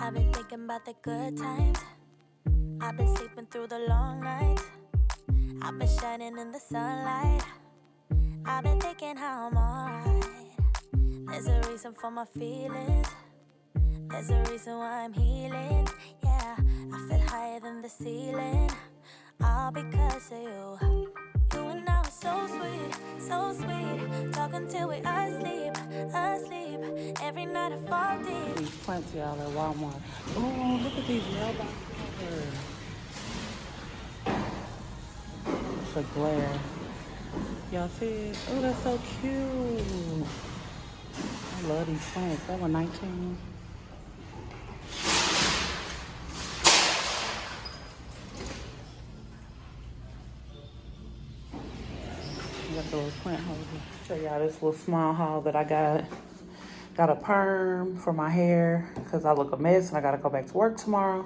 I've been thinking about the good times. I've been sleeping through the long nights. I've been shining in the sunlight. I've been thinking how I'm alright. There's a reason for my feelings. There's a reason why I'm healing. Yeah, I feel higher than the ceiling. All because of you. You and I are so sweet, so sweet. Talking till we asleep, asleep. Every night I fall deep. These plants, y'all, at Walmart. Oh, look at these mailbox covers. It's a glare. Y'all see it? Oh, that's so cute. I love these plants. That one 19. Got the little plant holder. Show y'all this little small haul that I got. Got a perm for my hair because I look a mess and I gotta go back to work tomorrow.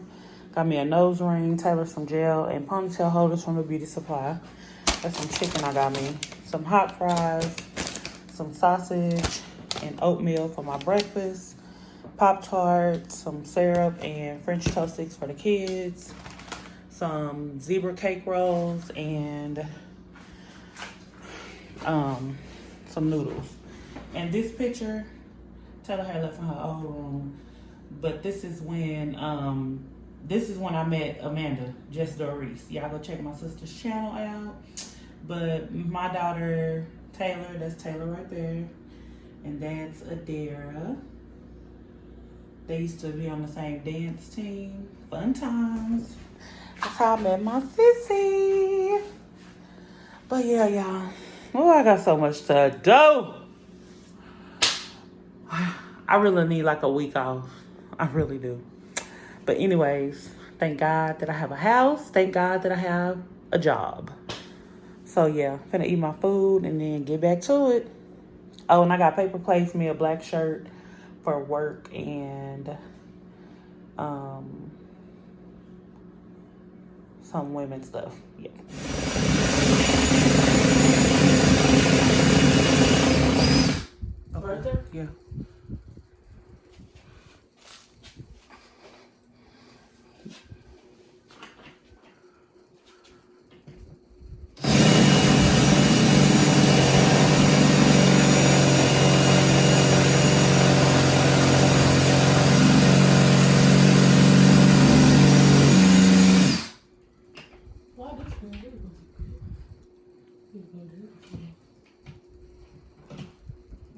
Got me a nose ring, tailored some gel, and ponytail holders from the beauty supply. That's some chicken I got me. Some hot fries, some sausage, and oatmeal for my breakfast. Pop-Tarts, some syrup, and French toast sticks for the kids. Some zebra cake rolls, and some noodles. And this picture, Taylor had left in her old room, but this is when I met Amanda, Jess Doris. Y'all go check my sister's channel out. But my daughter Taylor, that's Taylor right there, and that's Adara. They used to be on the same dance team. Fun times. That's how I met my sissy. But yeah, y'all. Oh, I got so much to do. I really need like a week off. I really do. But anyways, thank God that I have a house. Thank God that I have a job. So yeah, finna eat my food and then get back to it. Oh, and I got paper plates, me a black shirt for work, and some women's stuff. Yeah. Right there? Yeah.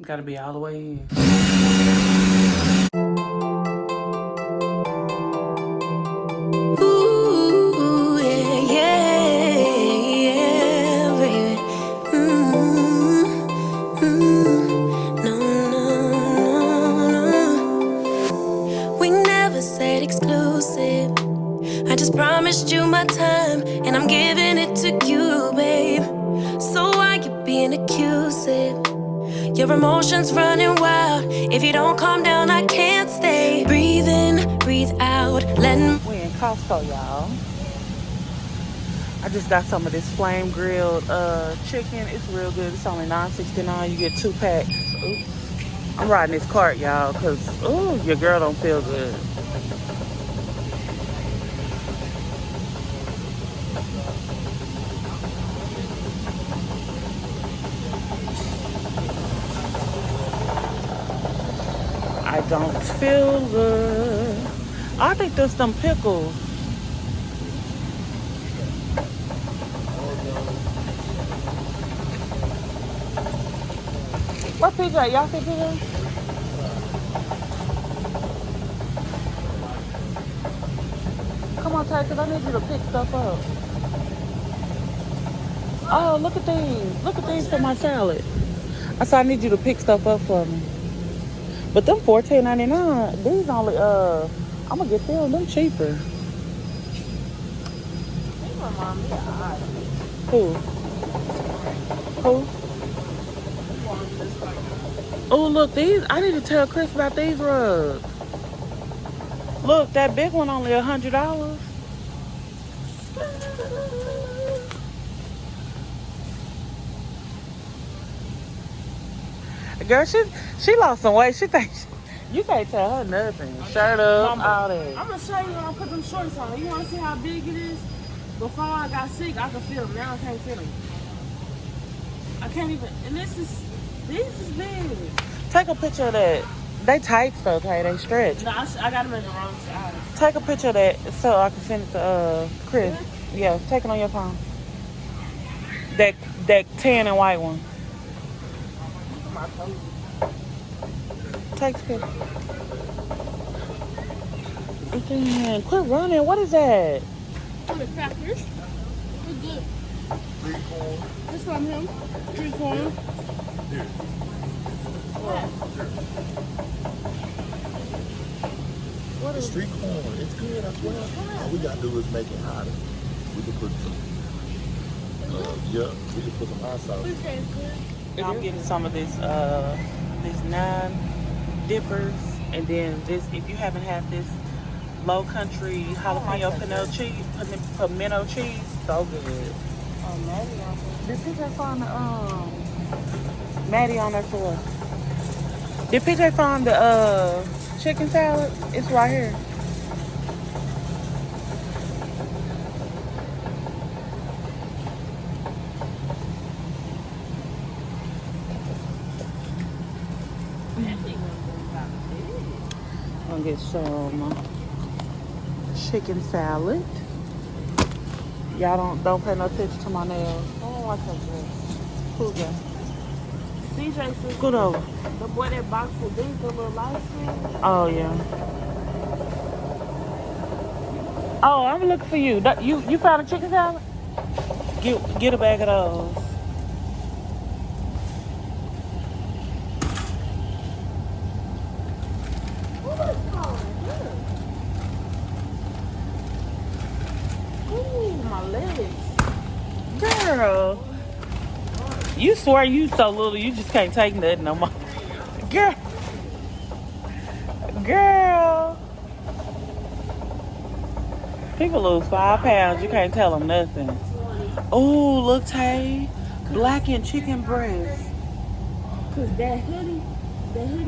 Gotta be all the way in. Ooh, yeah, yeah, baby. No, no, no. We never said exclusive. I just promised you my time, and I'm giving it to you, babe. So why you being accusing? Your emotions running wild. If you don't calm down, I can't stay. Breathe in, breathe out. We in Costco, y'all. I just got some of this flame grilled chicken. It's real good. It's only $9.69. You get 2 packs. Oops. I'm riding this cart, y'all, because your girl don't feel good. I don't feel good. I think there's some pickles. What PJ? Y'all see PJ? Come on, Ty, because I need you to pick stuff up. Oh, look at these. Look at these for my salad. I said I need you to pick stuff up for me. But them $14.99, these only, I'm gonna get them cheaper. They remind me of Ivy. Who? Oh, look, these, I need to tell Chris about these rugs. Look, that big one only $100. Girl, she lost some weight. She thinks You can't tell her nothing. Shirt up, Mama, all that. I'm gonna show you when I put them shorts on. You wanna see how big it is? Before I got sick, I could feel them. Now I can't feel them. I can't even. And this is big. Take a picture of that. They tight stuff, hey, they stretch. No, I got them in the wrong size. Take a picture of that so I can send it to Chris. Yeah, take it on your phone. That tan and white one. My toes. Take the picture. Damn, quit running. What is that? The crackers. They're good. 3 corn. This from him. 3 corn. Here. What The is street corn. It's good, I swear. All we gotta do is make it hotter. We can put some, we can put some hot sauce. I'm getting some of this 9 dippers, and then this. If you haven't had this low country jalapeno pimento cheese, so good. Oh, Maddie on there. Did PJ find the Maddie on there for what? Did PJ find the chicken salad? It's right here. I'm gonna get some chicken salad. Y'all don't pay no attention to my nails. I don't like that dress. Who's that? CJ says Scoot over. the boy that boxed the beef, the little light skin. Oh yeah. Oh, I'm looking for you. You found a chicken salad? Get a bag of those. Ooh, my legs. Girl. You swear you so little you just can't take nothing no more. Girl. People lose 5 pounds. You can't tell them nothing. Oh, look, Tay. Blackened chicken breast. Cause that hoodie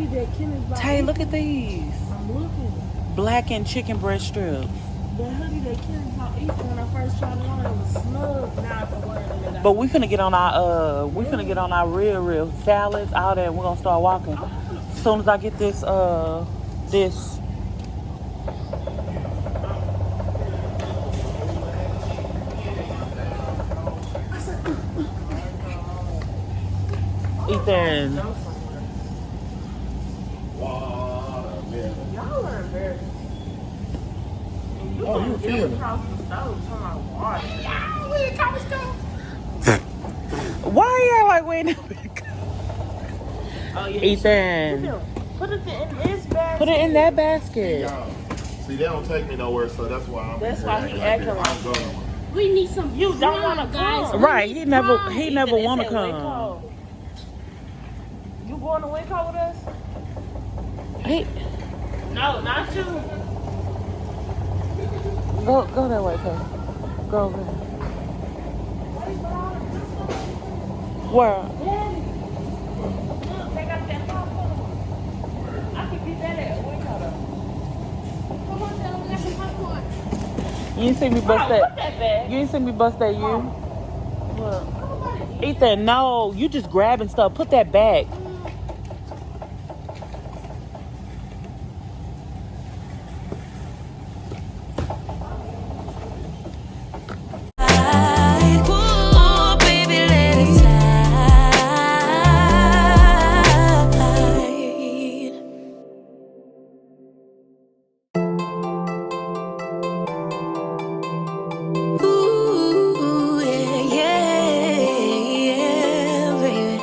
that Kenneth bought. Tay, look at these. I'm looking. Blackened chicken breast strips. The hoodie that Kenneth bought Ethan when I first tried it on, it was snug. Now I can wear it. But we finna get on our real salads, all that, and we're gonna start walking. As soon as I get this Ethan. Y'all are embarrassing. Oh, you feel it. Across the stove, talking about water. Yeah, we at Costco. Why y'all like waiting? Oh, yeah. Ethan, Put it in this basket. put it in that basket. Y'all, see, they don't take me nowhere, so that's why I'm That's here why he acting that. like I'm going. We need some. You don't want to guys. come. Right? He never want to It's at come. Waco. You going to Waco with us? He No, not you. go that way, cuz. Go over there. Where? Look, they got that popcorn. I can get that at Waco though. Come on, Dylan, we got some popcorn. You ain't see me bust Put that. that back. You ain't see me bust that. You. Look. Ethan, no, you just grabbing stuff. Put that back. Oh, baby, let it slide. Ooh, yeah, baby.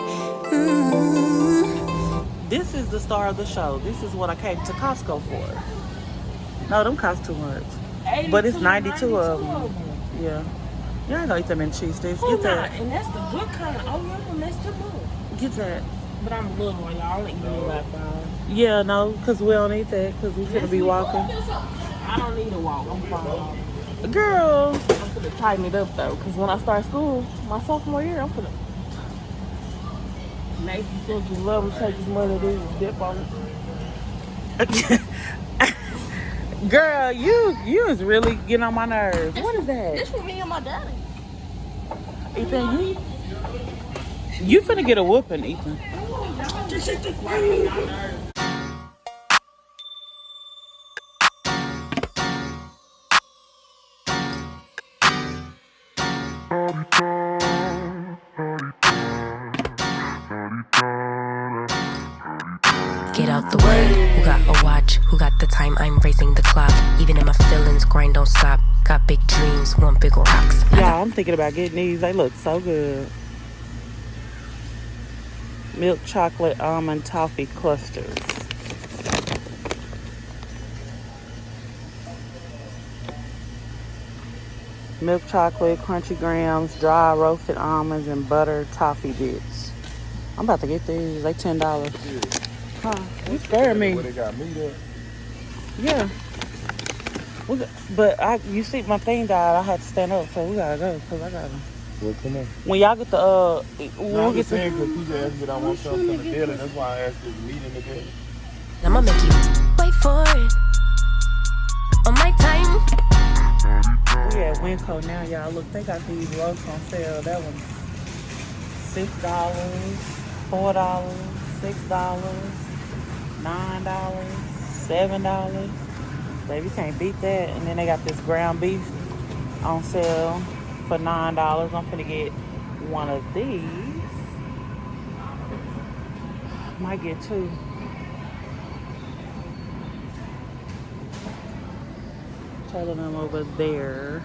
This is the star of the show. This is what I came to Costco for. No, them cost too much. 82, But it's 92 of them. 92 Yeah. You ain't gonna eat them in cheese sticks. Who Get that. not? And that's the good kind. Oh, yeah, messed up. Get that. But I'm a little one, y'all. I'm eating like five. Yeah, no, because we don't eat that because we finna be walking. I don't need to walk. I'm fine. Girl. I'm gonna tighten it up though, because when I start school, my sophomore year, I'm gonna. Nathan said you love him, take his money, do dip on it. Girl, you is really getting on my nerves. What is that? This for me and my daddy. Ethan, you finna get a whooping, Ethan. Get out the way. Who got a watch? Who got the time? I'm raising the clock. Even in my feelings, grind don't stop. Got big dreams, want big rocks. Yeah, I'm thinking about getting these. They look so good. Milk chocolate almond toffee clusters. Milk chocolate, crunchy grams, dry roasted almonds, and butter toffee bits. I'm about to get these. They $10. Huh? You scared me. Where they got meat at? Yeah. But you see, my thing died. I had to stand up, so we gotta go because I gotta. Well, come on. When y'all get the No, we'll I'm get just saying because PJ asked me that I want something from the deli. That's why I asked if meat in the deli. I'ma make you wait for it. On my time. We at Winco now, y'all. Look, they got these roasts on sale. That one's $6, $4, $6, $9, $7. Baby, you can't beat that. And then they got this ground beef on sale for $9. I'm finna get one of these. Might get two. Telling them over there.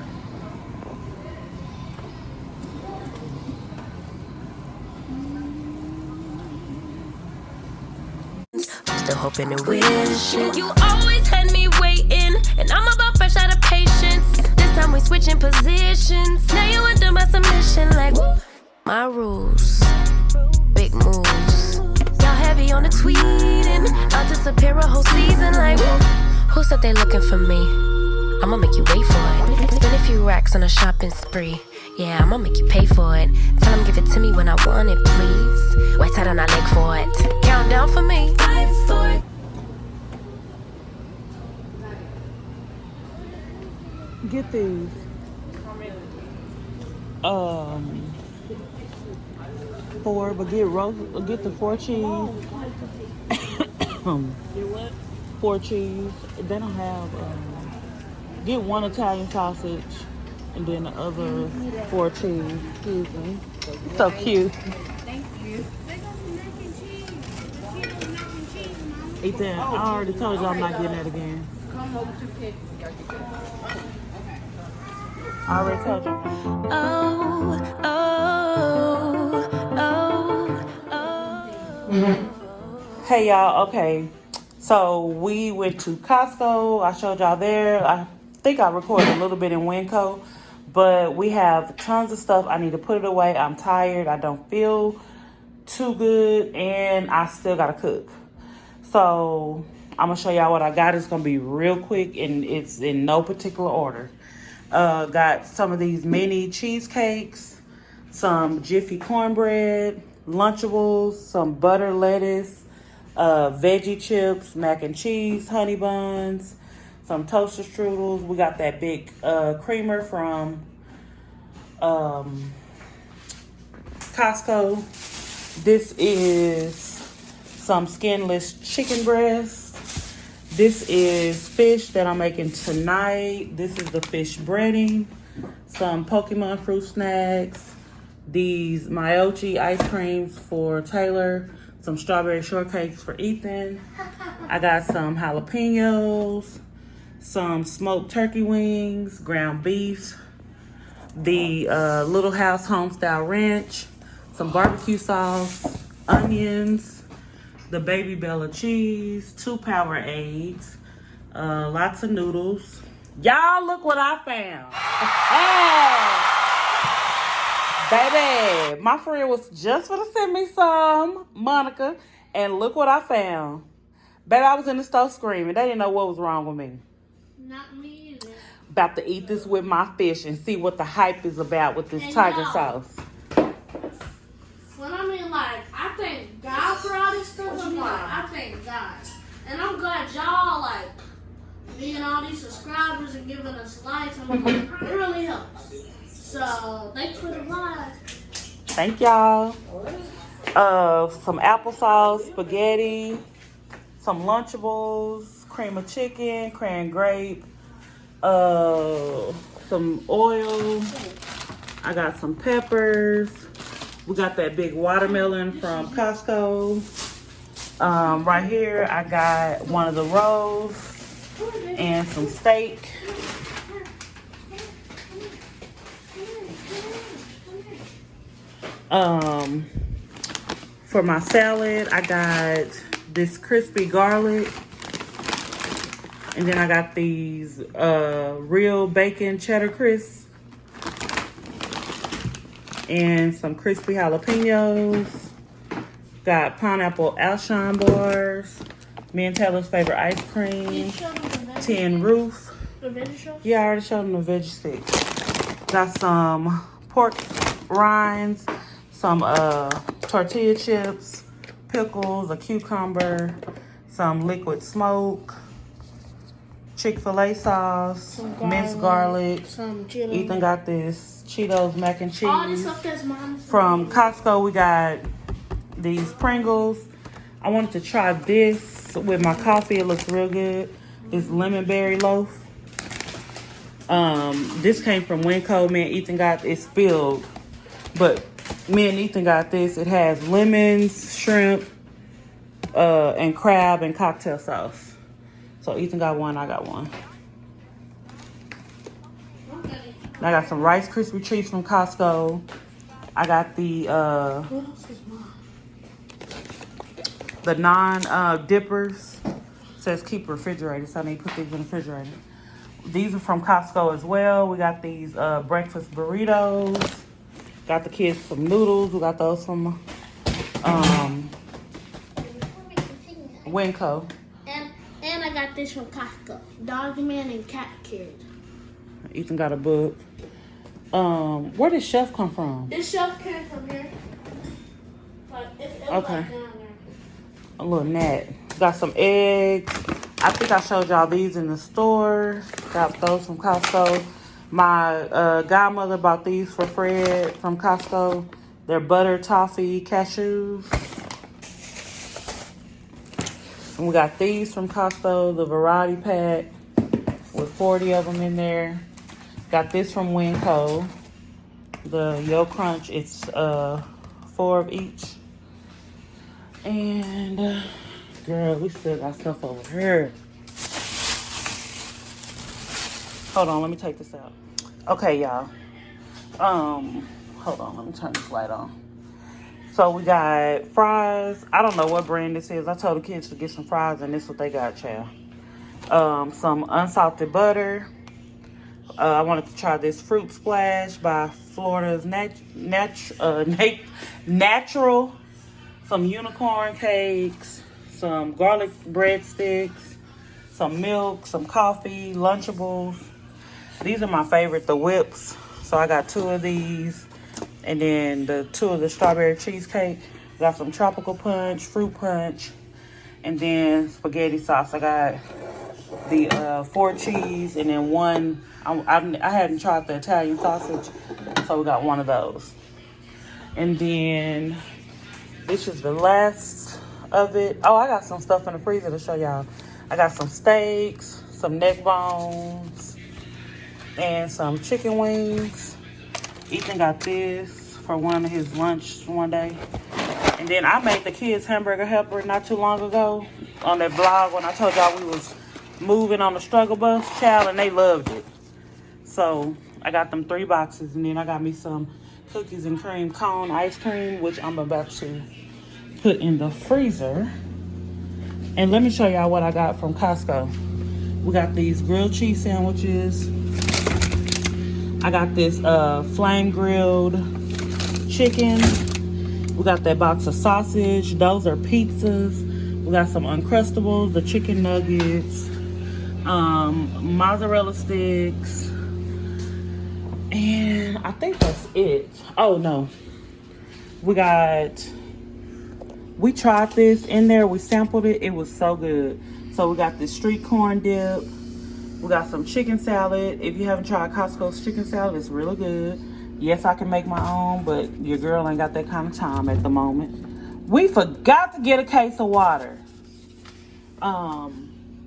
Still hoping and wishing. You always had me waiting, and I'm about fresh out of patience. This time we switching positions. Now you under my submission, like woo. My rules, big moves. Y'all heavy on the tweeting. I'll disappear a whole season, like woo. Who said they looking for me? I'ma make you wait for it. Spend a few racks on a shopping spree. Yeah, I'ma make you pay for it. Tell them give it to me when I want it, please. Wait till I leg for it. Count down for me. Fight for it. Get these. Four, but get the 4 cheese. Get what? 4 cheese. They don't have. Get 1 Italian sausage, and then the other 4 cheese. Excuse me. So cute. Thank you. They got some mac and cheese. The kid was mac and cheese, Mom. Ethan, I already told you I'm not getting that again. Come over to Kitchen. I already told you. Oh, oh, oh, oh. Hey y'all, okay. So we went to Costco. I showed y'all there. I think I recorded a little bit in Winco, but we have tons of stuff. I need to put it away. I'm tired. I don't feel too good, and I still gotta cook. So I'm gonna show y'all what I got. It's gonna be real quick, and it's in no particular order. Got some of these mini cheesecakes, some Jiffy cornbread, Lunchables, some butter lettuce, veggie chips, mac and cheese, honey buns, some toaster strudels. We got that big creamer from Costco. This is some skinless chicken breast. This is fish that I'm making tonight. This is the fish breading. Some Pokemon fruit snacks. These Myochi ice creams for Taylor. Some strawberry shortcakes for Ethan. I got some jalapenos. Some smoked turkey wings. Ground beef. The Little House Homestyle Ranch. Some barbecue sauce. Onions. The Baby Bella cheese, 2 power eggs, lots of noodles. Y'all, look what I found. Baby, my friend was just gonna send me some, Monica, and look what I found. Baby, I was in the store screaming. They didn't know what was wrong with me. Not me either. About to eat this with my fish and see what the hype is about with this tiger sauce. When I mean, like, I thank God for all this stuff. I mean, like, I thank God. And I'm glad y'all like being all these subscribers and giving us likes. I mean, it really helps. So thanks for the like. Thank y'all. Some applesauce, spaghetti, some Lunchables, cream of chicken, cran grape, some oil. I got some peppers. We got that big watermelon from Costco. Right here, I got one of the rolls and some steak. For my salad, I got this crispy garlic. And then I got these real bacon cheddar crisps. And some crispy jalapenos. Got pineapple Alshon bars. Me and Taylor's favorite ice cream. Tin Roof. The veggie show? Yeah, I already showed them the veggie sticks. Got some pork rinds. Some tortilla chips. Pickles. A cucumber. Some liquid smoke. Chick-fil-A sauce. Minced garlic. Some Cheetos. Ethan got this Cheetos mac and cheese. All this stuff that's mine. From Costco, we got these Pringles. I wanted to try this with my coffee. It looks real good. This lemon berry loaf. This came from Winco. Me and Ethan got it spilled, but me and Ethan got this. It has lemons, shrimp, and crab and cocktail sauce. So Ethan got one, I got one. I got some Rice Krispie treats from Costco. I got the non-dippers. Says keep refrigerated, so I need to put these in the refrigerator. These are from Costco as well. We got these breakfast burritos. Got the kids some noodles. We got those from Winco. And I got this from Costco. Dog Man and Cat Kid. Ethan got a book. Where did Chef come from? This shelf came from here. Like, it was Okay. like down there. A little gnat. Got some eggs. I think I showed y'all these in the store. Got those from Costco. My godmother bought these for Fred from Costco. They're butter toffee cashews. And we got these from Costco, the variety pack with 40 of them in there. Got this from Winco, the Yo Crunch. It's 4 of each. And girl, we still got stuff over here. Hold on, let me take this out. Okay, y'all. Hold on, let me turn this light on. So we got fries. I don't know what brand this is. I told the kids to get some fries, and this is what they got, child. Some unsalted butter. I wanted to try this Fruit Splash by Florida's Natural. Some unicorn cakes. Some garlic breadsticks. Some milk. Some coffee. Lunchables. These are my favorite, the whips. So I got 2 of these. And then the 2 of the strawberry cheesecake. Got some tropical punch, fruit punch, and then spaghetti sauce. I got the 4 cheese, and then 1. I hadn't tried the Italian sausage, so we got 1 of those. And then this is the last of it. Oh, I got some stuff in the freezer to show y'all. I got some steaks, some neck bones, and some chicken wings. Ethan got this for one of his lunch one day. And then I made the kids hamburger helper not too long ago on that vlog when I told y'all we was moving on the struggle bus, child, and they loved it. So I got them 3 boxes, and then I got me some cookies and cream cone ice cream, which I'm about to put in the freezer. And let me show y'all what I got from Costco. We got these grilled cheese sandwiches. I got this flame grilled chicken. We got that box of sausage. Those are pizzas. We got some Uncrustables, the chicken nuggets, mozzarella sticks, and I think that's it. Oh no, we tried this in there. We sampled it. It was so good. So we got this street corn dip. We got some chicken salad. If you haven't tried Costco's chicken salad, it's really good. Yes, I can make my own, but your girl ain't got that kind of time at the moment. We forgot to get a case of water.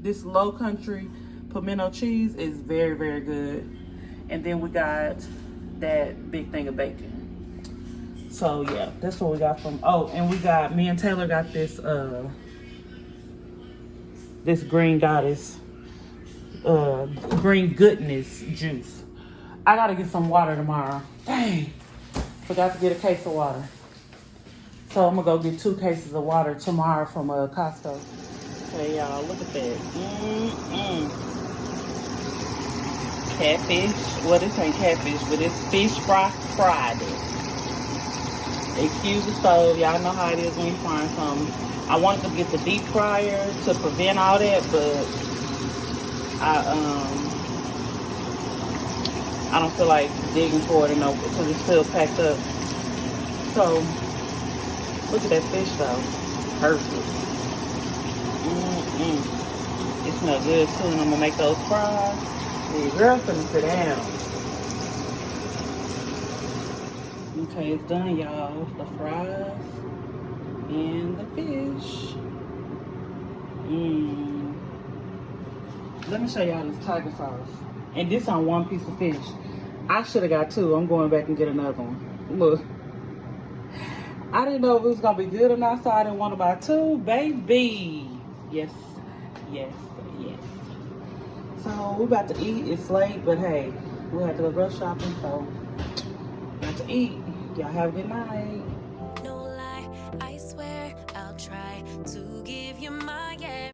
This Low Country pimento cheese is very, very good. And then we got that big thing of bacon. So yeah, that's what we got from, oh, and me and Taylor got this, this Green Goddess, Green Goodness juice. I gotta get some water tomorrow. Dang, forgot to get a case of water. So I'm gonna go get 2 cases of water tomorrow from Costco. Hey y'all, look at that. Catfish. Well, this ain't catfish, but it's fish fry Friday. Excuse the stove. Y'all know how it is when you frying something. I wanted to get the deep fryer to prevent all that, but I don't feel like digging for it because it's still packed up. So look at that fish though. Perfect. It smells good too, and I'm gonna make those fries. The girl's gonna sit down. Okay, it's done, y'all. The fries and the fish. Let me show y'all this tiger sauce. And this on 1 piece of fish. I should have got 2. I'm going back and get another one. Look. I didn't know if it was going to be good or not, so I didn't want to buy 2. Baby. Yes. Yes. Yes. So, we're about to eat. It's late, but hey, we have to go grocery shopping, so we have to eat. Y'all have a good night. No lie, I swear I'll try to